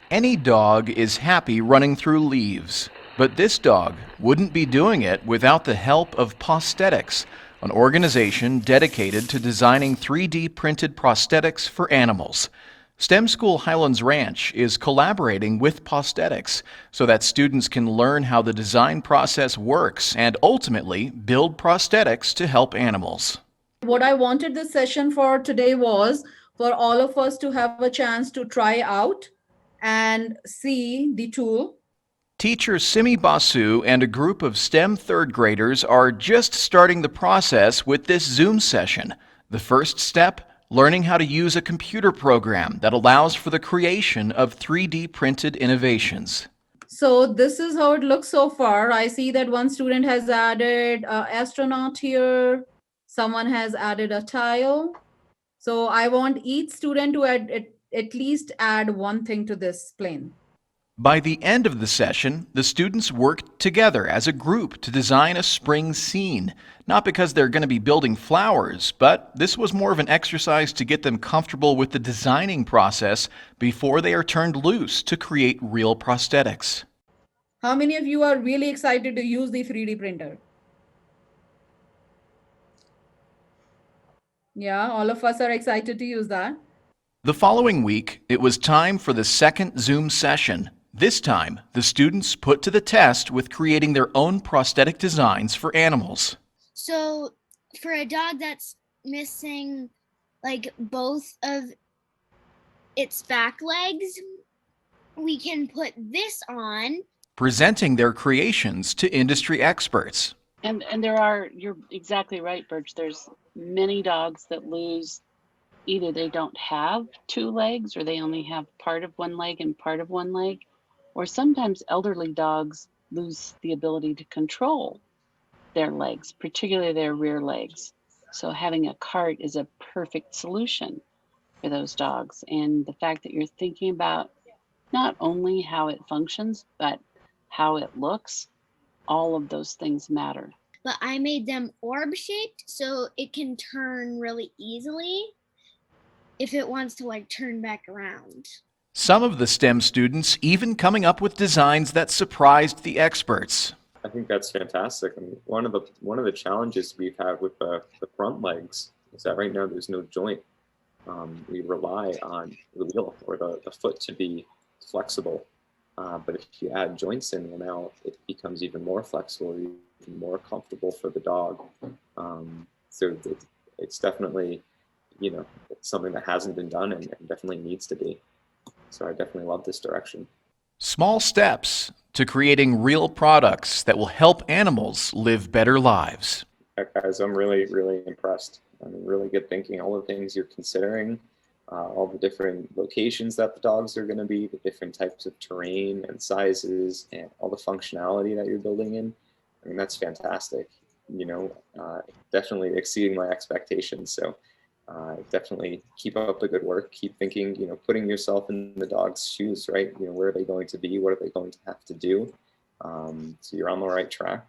Any dog is happy running through leaves, but this dog wouldn't be doing it without the help of prosthetics, an organization dedicated to designing 3D printed prosthetics for animals. School Highlands Ranch is collaborating with prosthetics so that students can learn how the design process works and ultimately build prosthetics to help animals. What I wanted this session for today was for all of us to have a chance to try out and see the tool. Teacher Simi Basu and a group of STEM third graders are just starting the process with this Zoom session. The first step, learning how to use a computer program that allows for the creation of 3D printed innovations. So this is how it looks so far. I see that one student has added astronaut here. Someone has added a tile. So I want each student to at least add one thing to this plane. By the end of the session, the students worked together as a group to design a spring scene. Not because they're going to be building flowers, but this was more of an exercise to get them comfortable with the designing process before they are turned loose to create real prosthetics. How many of you are really excited to use the 3D printer? Yeah, all of us are excited to use that. The following week, it was time for the second Zoom session. This time, the students put to the test with creating their own prosthetic designs for animals. So for a dog that's missing like both of its back legs, we can put this on. Presenting their creations to industry experts. And you're exactly right, Birch. There's many dogs that lose, either they don't have two legs or they only have part of one leg and part of one leg, or sometimes elderly dogs lose the ability to control their legs, particularly their rear legs. So having a cart is a perfect solution for those dogs. And the fact that you're thinking about not only how it functions, but how it looks, all of those things matter. But I made them orb shaped so it can turn really easily if it wants to like turn back around. Some of the STEM students even coming up with designs that surprised the experts. I think that's fantastic. I mean, one of the challenges we've had with the front legs is that right now there's no joint. We rely on the wheel or the foot to be flexible. But if you add joints in, well, now it becomes even more flexible, even more comfortable for the dog. It's definitely, it's something that hasn't been done and definitely needs to be. So I definitely love this direction. Small steps to creating real products that will help animals live better lives. Guys, I'm really, really impressed. I mean, really good thinking. All the things you're considering, all the different locations that the dogs are going to be, the different types of terrain and sizes, and all the functionality that you're building in. I mean, that's fantastic. Definitely exceeding my expectations. So definitely keep up the good work. Keep thinking, putting yourself in the dog's shoes, right? Where are they going to be? What are they going to have to do? So you're on the right track.